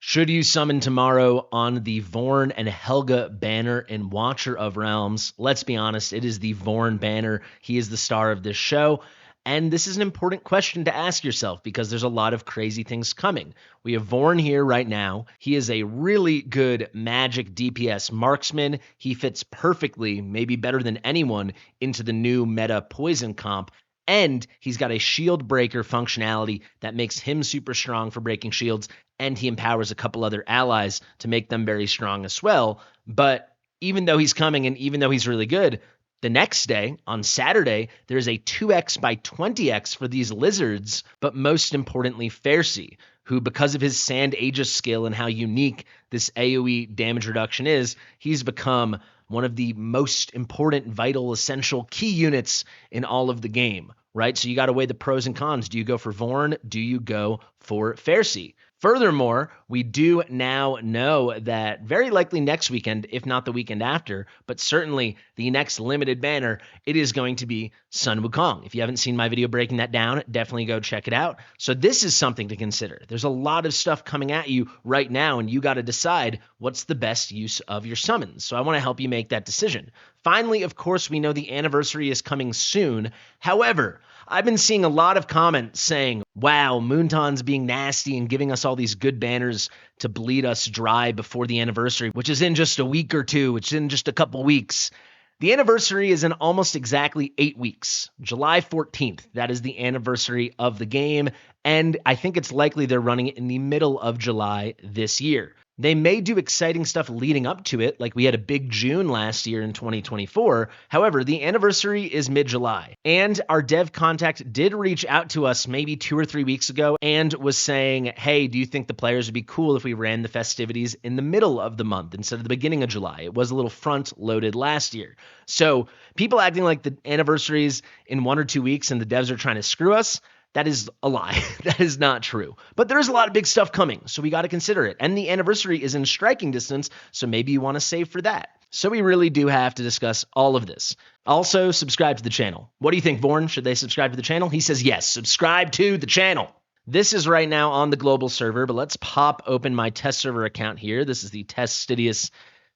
Should you summon tomorrow on the Vorn and Helga banner in Watcher of Realms? Let's be honest, it is the Vorn banner. He is the star of this show. And this is an important question to ask yourself because there's a lot of crazy things coming. We have Vorn here right now. He is a really good magic DPS marksman. He fits perfectly, maybe better than anyone, into the new meta poison comp. And he's got a shield breaker functionality that makes him super strong for breaking shields, and he empowers a couple other allies to make them very strong as well. But even though he's coming and even though he's really good, the next day, on Saturday, there's a 2x by 20x for these lizards, but most importantly, Ferssi, who, because of his Sand Aegis skill and how unique this AoE damage reduction is, he's become one of the most important, vital, essential key units in all of the game, right? So you got to weigh the pros and cons. Do you go for Vorn? Do you go for Ferssi? Furthermore, we do now know that very likely next weekend, if not the weekend after, but certainly the next limited banner, it is going to be Sun Wukong. If you haven't seen my video breaking that down, definitely go check it out. So this is something to consider. There's a lot of stuff coming at you right now, and you got to decide what's the best use of your summons. So I want to help you make that decision. Finally, of course, we know the anniversary is coming soon. However, I've been seeing a lot of comments saying, wow, Moonton's being nasty and giving us all these good banners to bleed us dry before the anniversary, which is in just a week or two, which is in just a couple weeks. The anniversary is in almost exactly 8 weeks. July 14th, that is the anniversary of the game, and I think it's likely they're running it in the middle of July this year. They may do exciting stuff leading up to it, like we had a big June last year in 2024. However, the anniversary is mid-July. And our dev contact did reach out to us maybe 2 or 3 weeks ago and was saying, hey, do you think the players would be cool if we ran the festivities in the middle of the month instead of the beginning of July? It was a little front-loaded last year. So people acting like the anniversary's in 1 or 2 weeks and the devs are trying to screw us, that is a lie. That is not true. But there is a lot of big stuff coming, so we got to consider it. And the anniversary is in striking distance, so maybe you want to save for that. So we really do have to discuss all of this. Also, subscribe to the channel. What do you think, Vorn? Should they subscribe to the channel? He says yes. Subscribe to the channel. This is right now on the global server, but let's pop open my test server account here. This is the Fastidious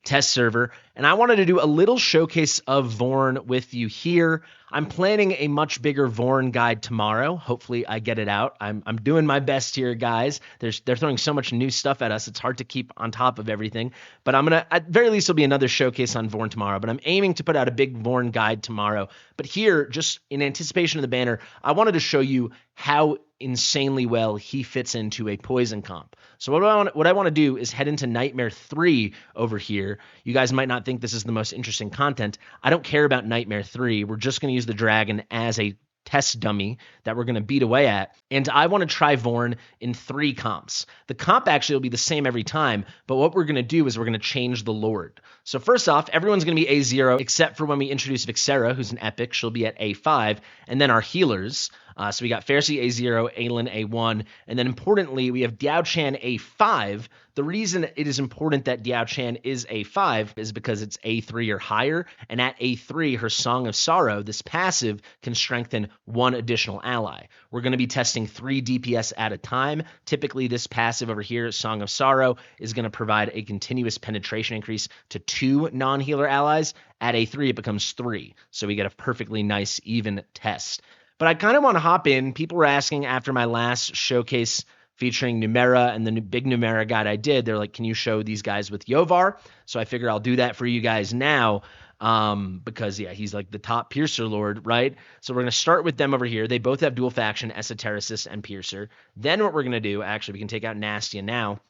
test server, and I wanted to do a little showcase of Vorn with you here. I'm planning a much bigger Vorn guide tomorrow. Hopefully I get it out. I'm doing my best here, guys. They're throwing so much new stuff at us. It's hard to keep on top of everything, but I'm gonna, at very least, there'll be another showcase on Vorn tomorrow, but I'm aiming to put out a big Vorn guide tomorrow. But here, just in anticipation of the banner, I wanted to show you how insanely well he fits into a poison comp. So what I want to do is head into Nightmare 3 over here. You guys might not think this is the most interesting content. I don't care about Nightmare 3. We're just going to use the dragon as a test dummy that we're going to beat away at. And I want to try Vorn in 3 comps. The comp actually will be the same every time, but what we're going to do is we're going to change the Lord. So first off, everyone's going to be A0 except for when we introduce Vixera, who's an epic. She'll be at A5. And then our healers. So we got Ferssi A0, Aelin A1, and then importantly, we have Diao-chan A5. The reason it is important that Diao-chan is A5 is because it's A3 or higher, and at A3, her Song of Sorrow, this passive, can strengthen 1 additional ally. We're going to be testing 3 DPS at a time. Typically, this passive over here, Song of Sorrow, is going to provide a continuous penetration increase to 2 non-healer allies. At A3, it becomes 3, so we get a perfectly nice, even test. But I kind of want to hop in. People were asking after my last showcase featuring Numera and the big Numera guide I did. They're like, can you show these guys with Yovar? So I figure I'll do that for you guys now because, yeah, he's like the top Piercer Lord, right? So we're going to start with them over here. They both have dual faction, Esotericist and Piercer. Then what we're going to do, actually, we can take out Nastia now.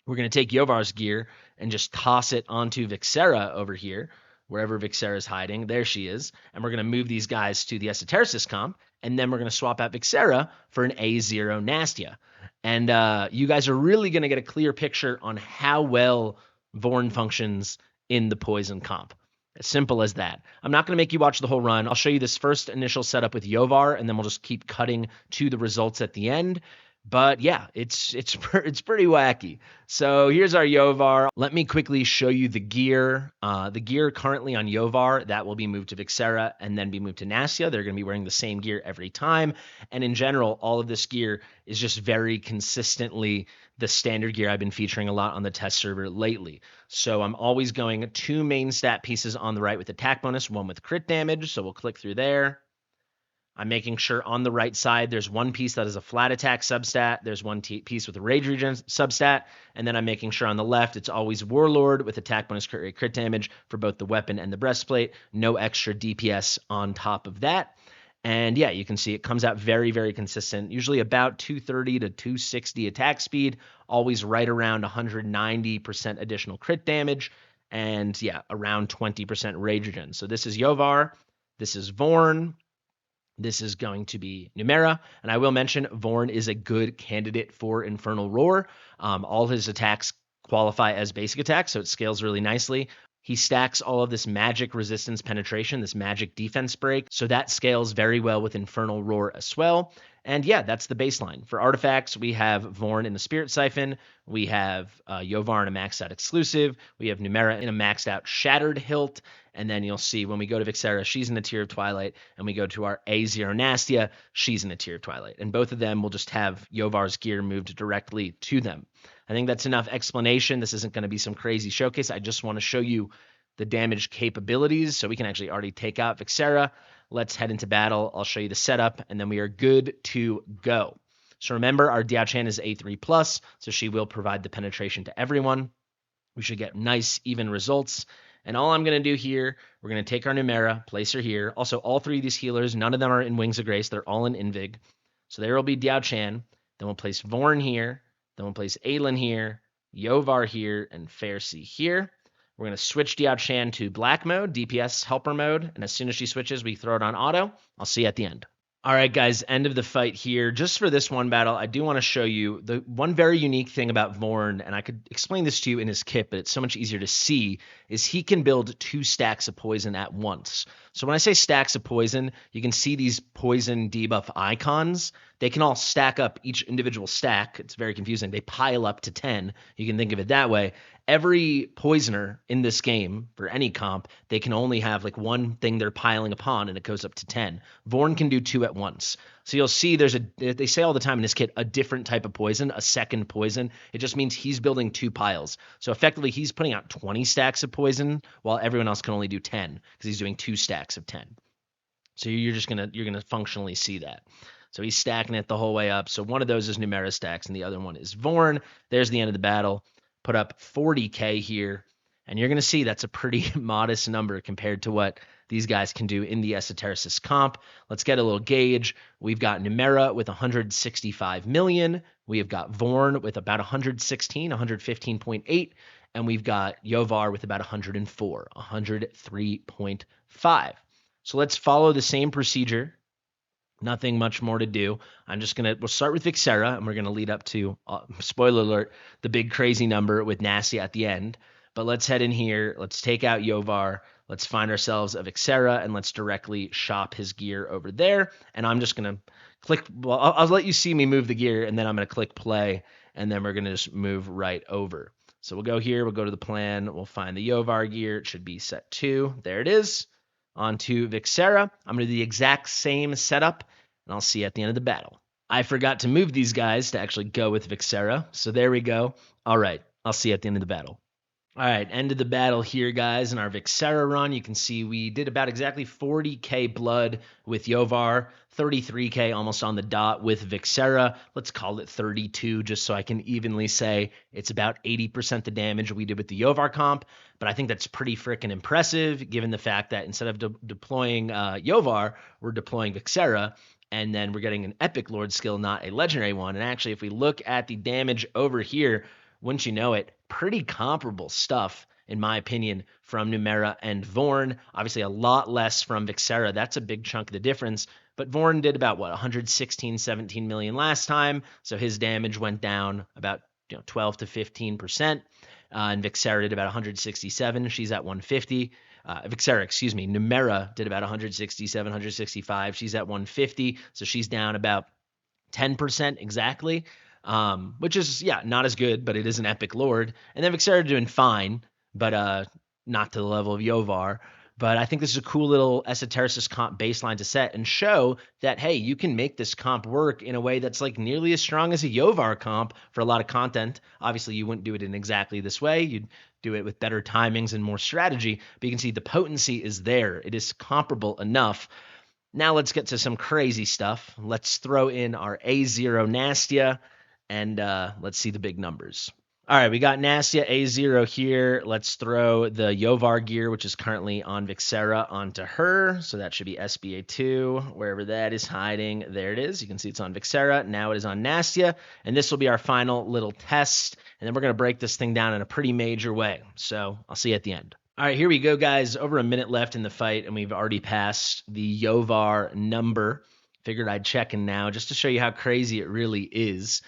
We're going to take Yovar's gear and just toss it onto Vixera over here. Wherever Vixera is hiding, there she is. And we're going to move these guys to the Esotericist comp, and then we're going to swap out Vixera for an A0 Nastia. And you guys are really going to get a clear picture on how well Vorn functions in the poison comp. As simple as that. I'm not going to make you watch the whole run. I'll show you this first initial setup with Yovar, and then we'll just keep cutting to the results at the end. But yeah, it's pretty wacky. So here's our Yovar. Let me quickly show you the gear. The gear currently on Yovar, that will be moved to Vixera and then be moved to Nastia. They're going to be wearing the same gear every time. And in general, all of this gear is just very consistently the standard gear I've been featuring a lot on the test server lately. So I'm always going 2 main stat pieces on the right with attack bonus, 1 with crit damage. So we'll click through there. I'm making sure on the right side, there's 1 piece that is a flat attack substat. There's 1 piece with a rage regen substat. And then I'm making sure on the left, it's always Warlord with attack bonus crit rate crit damage for both the weapon and the breastplate. No extra DPS on top of that. And yeah, you can see it comes out very, very consistent, usually about 230 to 260 attack speed, always right around 190% additional crit damage. And yeah, around 20% rage regen. So this is Yovar. This is Vorn. This is going to be Numera, and I will mention Vorn is a good candidate for Infernal Roar. All his attacks qualify as basic attacks, so it scales really nicely. He stacks all of this magic resistance penetration, this magic defense break, so that scales very well with Infernal Roar as well. And yeah, that's the baseline. For artifacts, we have Vorn in the Spirit Siphon. We have Yovar in a maxed out exclusive. We have Numera in a maxed out Shattered Hilt. And then you'll see when we go to Vixera, she's in a tier of Twilight. And we go to our A0 Nastia, she's in a tier of Twilight. And both of them will just have Yovar's gear moved directly to them. I think that's enough explanation. This isn't going to be some crazy showcase. I just want to show you the damage capabilities so we can actually already take out Vixera. Let's head into battle. I'll show you the setup, and then we are good to go. So remember, our Diao Chan is A3+, so she will provide the penetration to everyone. We should get nice, even results. And all I'm going to do here, we're going to take our Numera, place her here. Also, all 3 of these healers, none of them are in Wings of Grace. They're all in Invig. So there will be Diao Chan. Then we'll place Vorn here. Then we'll place Aelin here, Yovar here, and Ferssi here. We're going to switch Diao Chan to black mode, DPS helper mode, and as soon as she switches, we throw it on auto. I'll see you at the end. All right, guys, end of the fight here. Just for this one battle, I do want to show you the one very unique thing about Vorn, and I could explain this to you in his kit, but it's so much easier to see, is he can build 2 stacks of poison at once. So when I say stacks of poison, you can see these poison debuff icons. They can all stack up each individual stack. It's very confusing. They pile up to 10. You can think of it that way. Every poisoner in this game, for any comp, they can only have like 1 thing they're piling upon, and it goes up to 10. Vorn can do 2 at once. So you'll see they say all the time in this kit, a different type of poison, a second poison. It just means he's building 2 piles. So effectively, he's putting out 20 stacks of poison, while everyone else can only do 10, because he's doing 2 stacks of 10. So you're gonna functionally see that. So he's stacking it the whole way up. So one of those is Numera stacks, and the other one is Vorn. There's the end of the battle. Put up 40K here, and you're going to see that's a pretty modest number compared to what these guys can do in the Esotericist comp. Let's get a little gauge. We've got Numera with 165 million. We have got Vorn with about 115.8, and we've got Yovar with about 104, 103.5. So let's follow the same procedure. Nothing much more to do. We'll start with Vixera, and we're going to lead up to, spoiler alert, the big crazy number with Nasty at the end. But let's head in here. Let's take out Yovar. Let's find ourselves a Vixera, and let's directly shop his gear over there. And I'm just going to click. Well, I'll let you see me move the gear, and then I'm going to click play, and then we're going to just move right over. So we'll go here. We'll go to the plan. We'll find the Yovar gear. It should be set 2. There it is. Onto Vixera. I'm going to do the exact same setup, and I'll see you at the end of the battle. I forgot to move these guys to actually go with Vixera, so there we go. All right, I'll see you at the end of the battle. All right, end of the battle here, guys. In our Vixera run, you can see we did about exactly 40k blood with Yovar, 33k almost on the dot with Vixera. Let's call it 32 just so I can evenly say it's about 80% the damage we did with the Yovar comp. But I think that's pretty freaking impressive given the fact that instead of deploying Yovar, we're deploying Vixera. And then we're getting an Epic Lord skill, not a Legendary one. And actually, if we look at the damage over here, wouldn't you know it, pretty comparable stuff, in my opinion, from Numera and Vorn. Obviously, a lot less from Vixera. That's a big chunk of the difference. But Vorn did about, 116, 17 million last time. So his damage went down about 12 to 15%. And Vixera did about 167. She's at 150. Numera did about 167, 165. She's at 150. So she's down about 10% exactly, which is, yeah, not as good, but it is an epic lord. And then Vixera doing fine, but not to the level of Yovar. But I think this is a cool little Esotericist comp baseline to set and show that, hey, you can make this comp work in a way that's like nearly as strong as a Yovar comp for a lot of content. Obviously, you wouldn't do it in exactly this way. You'd do it with better timings and more strategy. But you can see the potency is there. It is comparable enough. Now let's get to some crazy stuff. Let's throw in our A0 Nastia, and let's see the big numbers. All right, we got Nastia A0 here. Let's throw the Yovar gear, which is currently on Vixera, onto her. So that should be SBA2, wherever that is hiding. There it is. You can see it's on Vixera. Now it is on Nastia, and this will be our final little test. And then we're going to break this thing down in a pretty major way. So I'll see you at the end. All right, here we go, guys. Over a minute left in the fight, and we've already passed the Yovar number. Figured I'd check in now just to show you how crazy it really is.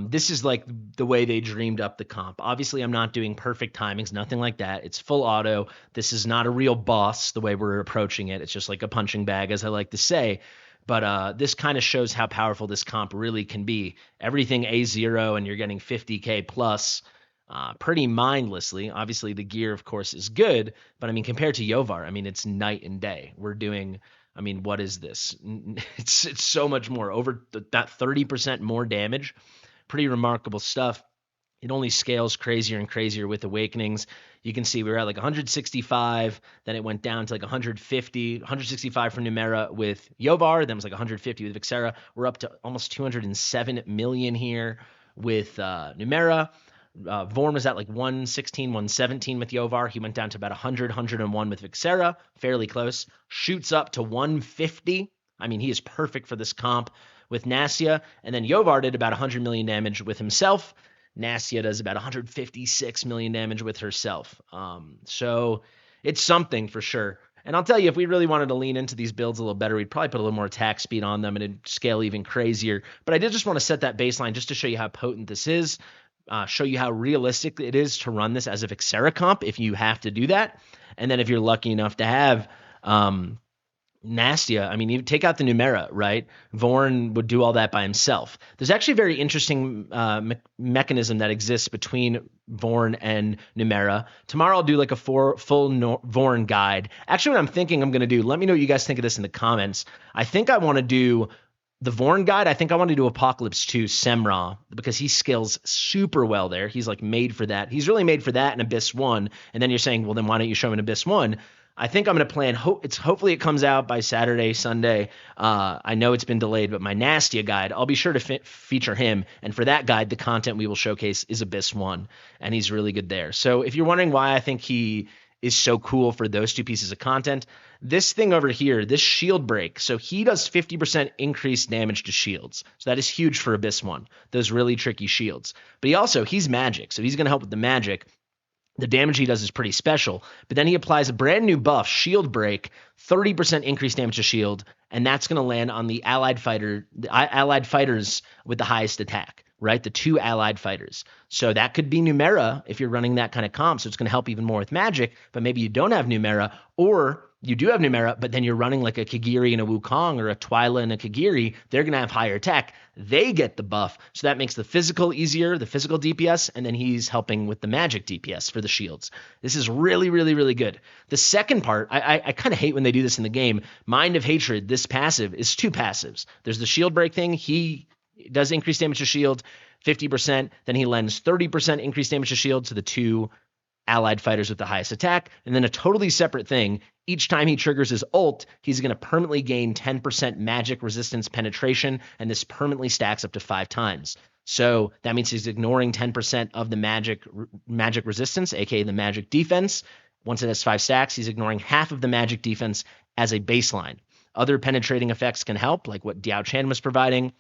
This is like the way they dreamed up the comp. Obviously, I'm not doing perfect timings, nothing like that. It's full auto. This is not a real boss the way we're approaching it. It's just like a punching bag, as I like to say. But this kind of shows how powerful this comp really can be. Everything A0, and you're getting 50K plus pretty mindlessly. Obviously, the gear, of course, is good. But, I mean, compared to Yovar, I mean, it's night and day. We're doing... I mean, what is this? It's so much more, over that 30% more damage. Pretty remarkable stuff. It only scales crazier and crazier with Awakenings. You can see we were at like 165, then it went down to like 165 for Numera with Yovar, then it was like 150 with Vixera. We're up to almost 207 million here with Numera. Vorn was at like 116, 117 with Yovar. He went down to about 100, 101 with Vixera. Fairly close. Shoots up to 150. I mean, he is perfect for this comp with Nastia. And then Yovar did about 100 million damage with himself. Nastia does about 156 million damage with herself. So it's something for sure. And I'll tell you, if we really wanted to lean into these builds a little better, we'd probably put a little more attack speed on them and it'd scale even crazier. But I did just want to set that baseline just to show you how potent this is. Show you how realistic it is to run this as a Vixera comp if you have to do that. And then if you're lucky enough to have Nastia, I mean, you take out the Numera, right? Vorn would do all that by himself. There's actually a very interesting mechanism that exists between Vorn and Numera. Tomorrow I'll do like a full Vorn guide. Actually, what I'm thinking I'm going to do, let me know what you guys think of this in the comments. I think I want to do the Vorn guide. I think I want to do Apocalypse 2 Semra because he scales super well there. He's like made for that. He's really made for that in Abyss 1. And then you're saying, well, then why don't you show him in Abyss 1? I think I'm going to plan. Hopefully it comes out by Saturday, Sunday. I know it's been delayed, but my Nastia guide, I'll be sure to feature him. And for that guide, the content we will showcase is Abyss 1. And he's really good there. So if you're wondering why I think he is so cool for those two pieces of content, this thing over here, this shield break, so he does 50% increased damage to shields. So that is huge for Abyss 1, those really tricky shields. But he's magic, so he's going to help with the magic. The damage he does is pretty special, but then he applies a brand new buff, Shield Break, 30% increased damage to shield, and that's going to land on the allied fighters with the highest attack, right? The 2 allied fighters. So that could be Numera if you're running that kind of comp, so it's going to help even more with magic, but maybe you don't have Numera, or you do have Numera, but then you're running like a Kagiri and a Wukong or a Twyla and a Kagiri. They're going to have higher attack. They get the buff. So that makes the physical easier, the physical DPS, and then he's helping with the magic DPS for the shields. This is really, really, really good. The second part, I kind of hate when they do this in the game. Mind of Hatred, this passive, is 2 passives. There's the shield break thing. He does increase damage to shield, 50%. Then he lends 30% increased damage to shield to the 2 allied fighters with the highest attack. And then a totally separate thing, each time he triggers his ult, he's going to permanently gain 10% magic resistance penetration, and this permanently stacks up to 5 times. So that means he's ignoring 10% of the magic resistance, aka the magic defense. Once it has 5 stacks, he's ignoring half of the magic defense as a baseline. Other penetrating effects can help, like what Diao Chan was providing,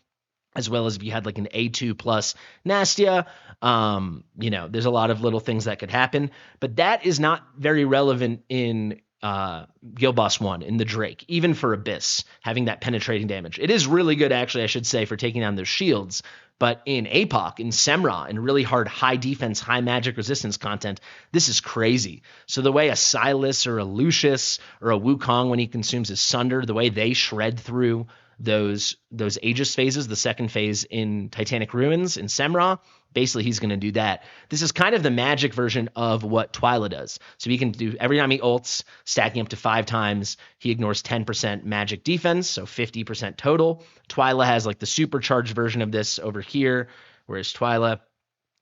as well as if you had like an A2 plus Nastia. There's a lot of little things that could happen, but that is not very relevant in Guild Boss 1, in the Drake, even for Abyss, having that penetrating damage. It is really good, actually, I should say, for taking down their shields, but in APOC, in Semra, in really hard high defense, high magic resistance content, this is crazy. So the way a Silas or a Lucius or a Wukong, when he consumes his Sunder, the way they shred through those Aegis phases, the second phase in Titanic Ruins in Semra. Basically, he's going to do that. This is kind of the magic version of what Twyla does. So he can do, every time he ults, stacking up to 5 times, he ignores 10% magic defense, so 50% total. Twyla has like the supercharged version of this over here, whereas Twyla,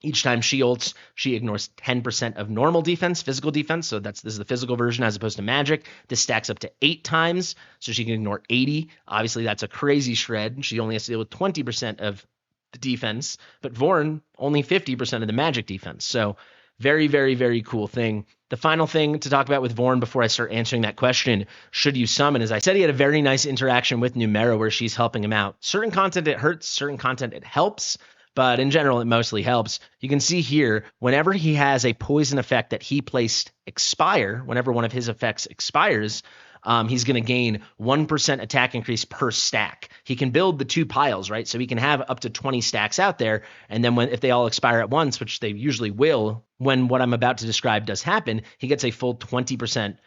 each time she ults, she ignores 10% of normal defense, physical defense. So this is the physical version as opposed to magic. This stacks up to 8 times, so she can ignore 80. Obviously, that's a crazy shred. She only has to deal with 20% of the defense, but Vorn only 50% of the magic defense. So very, very, very cool thing. The final thing to talk about with Vorn before I start answering that question, should you summon, is I said he had a very nice interaction with Numera where she's helping him out. Certain content it hurts, certain content it helps, but in general, it mostly helps. You can see here, whenever he has a poison effect that he placed expire, whenever one of his effects expires, he's going to gain 1% attack increase per stack. He can build the 2 piles, right? So he can have up to 20 stacks out there. And then if they all expire at once, which they usually will, when what I'm about to describe does happen, he gets a full 20%,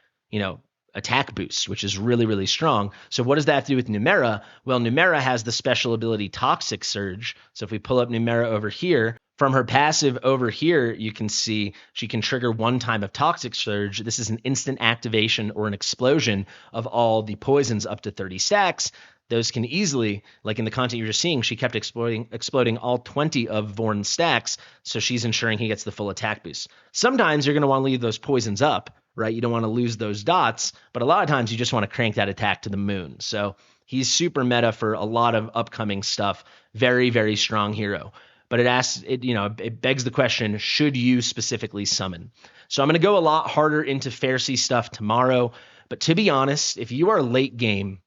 attack boost, which is really, really strong. So what does that have to do with Numera? Well, Numera has the special ability Toxic Surge. So if we pull up Numera over here, from her passive over here, you can see she can trigger 1 time of Toxic Surge. This is an instant activation or an explosion of all the poisons up to 30 stacks. Those can easily, like in the content you're just seeing, she kept exploding all 20 of Vorn's stacks, so she's ensuring he gets the full attack boost. Sometimes you're going to want to leave those poisons up, right? You don't want to lose those dots, but a lot of times you just want to crank that attack to the moon. So he's super meta for a lot of upcoming stuff. Very, very strong hero. But it begs the question, should you specifically summon? So I'm going to go a lot harder into Ferssi stuff tomorrow. But to be honest, if you are late game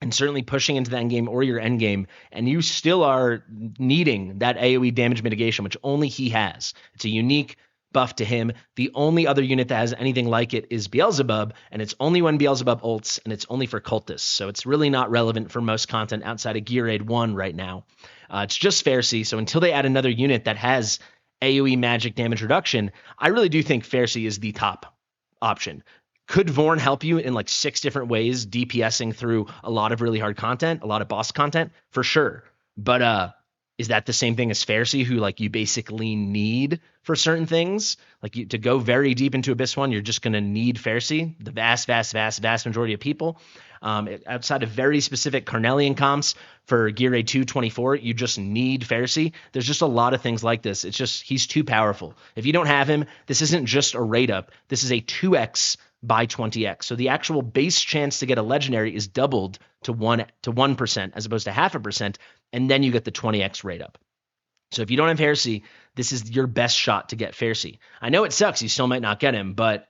and certainly pushing into the end game or your end game, and you still are needing that AoE damage mitigation, which only he has, it's a unique buff to him. The only other unit that has anything like it is Beelzebub, and it's only when Beelzebub ults, and it's only for cultists. So it's really not relevant for most content outside of Gear Aid 1 right now. It's just Ferssi, so until they add another unit that has AoE magic damage reduction, I really do think Ferssi is the top option. Could Vorn help you in like 6 different ways, DPSing through a lot of really hard content, a lot of boss content? For sure. But is that the same thing as Ferssi, who like you basically need for certain things? Like to go very deep into Abyss 1, you're just going to need Ferssi, the vast majority of people. Outside of very specific Carnelian comps for Gear Aid 224, you just need Ferssi. There's just a lot of things like this. It's just, he's too powerful. If you don't have him, this isn't just a rate up. This is a 2x by 20x. So the actual base chance to get a legendary is doubled to 1% as opposed to 0.5%, and then you get the 20x rate up. So if you don't have Ferssi, this is your best shot to get Ferssi. I know it sucks, you still might not get him, but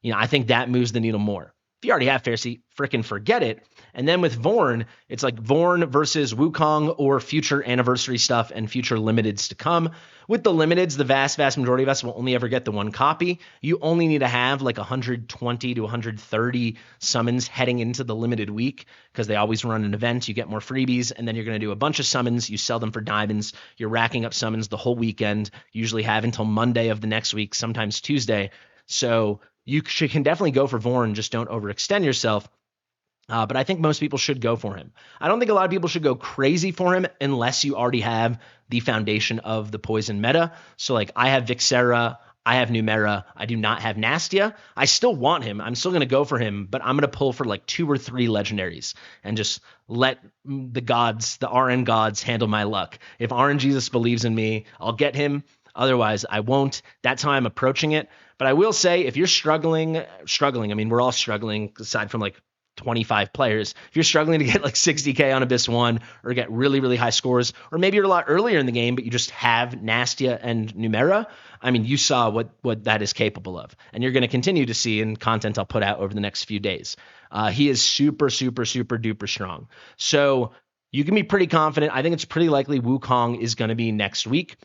I think that moves the needle more. If you already have Ferssi, frickin' forget it. And then with Vorn, it's like Vorn versus Wukong or future anniversary stuff and future limiteds to come. With the limiteds, the vast majority of us will only ever get the 1 copy. You only need to have like 120 to 130 summons heading into the limited week because they always run an event. You get more freebies, and then you're going to do a bunch of summons. You sell them for diamonds. You're racking up summons the whole weekend. You usually have until Monday of the next week, sometimes Tuesday. So you can definitely go for Vorn, just don't overextend yourself. But I think most people should go for him. I don't think a lot of people should go crazy for him unless you already have the foundation of the poison meta. So like I have Vixera, I have Numera, I do not have Nastia. I still want him. I'm still going to go for him, but I'm going to pull for like 2 or 3 legendaries and just let the gods, the RN gods, handle my luck. If RN Jesus believes in me, I'll get him. Otherwise, I won't. That's how I'm approaching it. But I will say, if you're struggling, I mean, we're all struggling aside from like 25 players. If you're struggling to get like 60K on Abyss 1 or get really, really high scores, or maybe you're a lot earlier in the game, but you just have Nastia and Numera, I mean, you saw what that is capable of. And you're going to continue to see in content I'll put out over the next few days. He is super, super, super duper strong. So you can be pretty confident. I think it's pretty likely Wukong is going to be next week.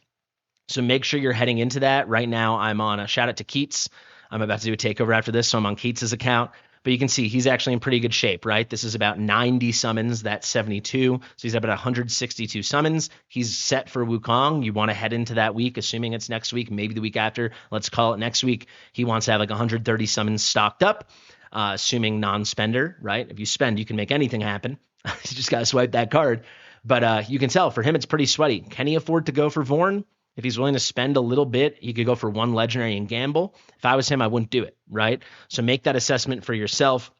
So make sure you're heading into that. Right now, I'm on a shout out to Keats. I'm about to do a takeover after this, so I'm on Keats' account. But you can see he's actually in pretty good shape, right? This is about 90 summons. That's 72. So he's about 162 summons. He's set for Wukong. You want to head into that week, assuming it's next week, maybe the week after. Let's call it next week. He wants to have like 130 summons stocked up, assuming non-spender, right? If you spend, you can make anything happen. You just got to swipe that card. But you can tell for him, it's pretty sweaty. Can he afford to go for Vorn? If he's willing to spend a little bit, he could go for one legendary and gamble. If I was him, I wouldn't do it, right? So make that assessment for yourself.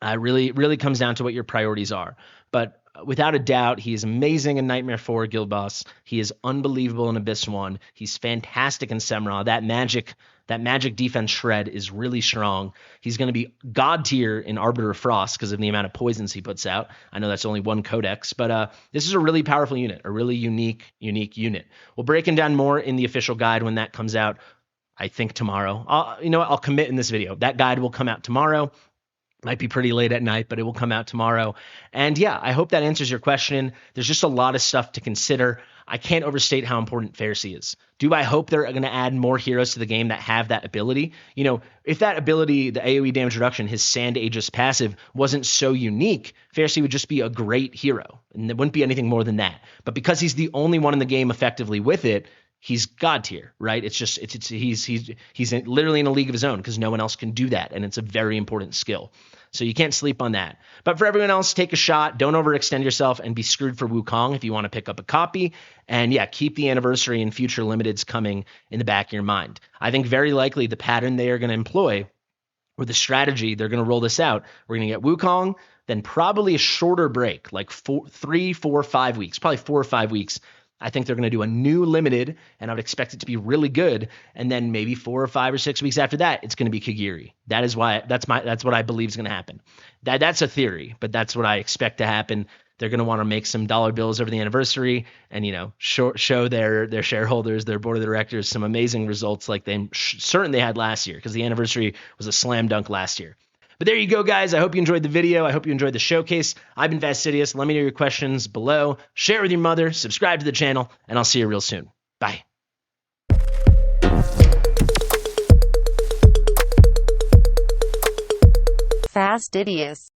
Really comes down to what your priorities are. But without a doubt, he is amazing in Nightmare 4 Guild Boss. He is unbelievable in Abyss 1. He's fantastic in Semra. That magic defense shred is really strong. He's going to be god tier in Arbiter of Frost because of the amount of poisons he puts out. I know that's only one codex, but this is a really powerful unit, a really unique unit. We'll break him down more in the official guide when that comes out. I think tomorrow. I'll commit in this video. That guide will come out tomorrow. Might be pretty late at night, but it will come out tomorrow. And yeah, I hope that answers your question. There's just a lot of stuff to consider. I can't overstate how important Ferssi is. Do I hope they're going to add more heroes to the game that have that ability? If that ability, the AoE damage reduction, his Sand Aegis passive, wasn't so unique, Ferssi would just be a great hero. And there wouldn't be anything more than that. But because he's the only one in the game effectively with it, he's god tier, right? He's literally in a league of his own because no one else can do that, and it's a very important skill. So you can't sleep on that. But for everyone else, take a shot. Don't overextend yourself and be screwed for Wukong if you want to pick up a copy. And yeah, keep the anniversary and future limiteds coming in the back of your mind. I think very likely the pattern they are going to employ, or the strategy they're going to roll this out, we're going to get Wukong, then probably a shorter break, like 3, 4, 5 weeks, probably 4 or 5 weeks. I think they're going to do a new limited, and I would expect it to be really good. And then maybe 4 or 5 or 6 weeks after that, it's going to be Kagiri. That's what I believe is going to happen. That's a theory, but that's what I expect to happen. They're going to want to make some dollar bills over the anniversary, and show their shareholders, their board of directors, some amazing results like they certainly had last year, because the anniversary was a slam dunk last year. But there you go, guys. I hope you enjoyed the video. I hope you enjoyed the showcase. I've been Fastidious. Let me know your questions below. Share it with your mother. Subscribe to the channel, and I'll see you real soon. Bye. Fastidious.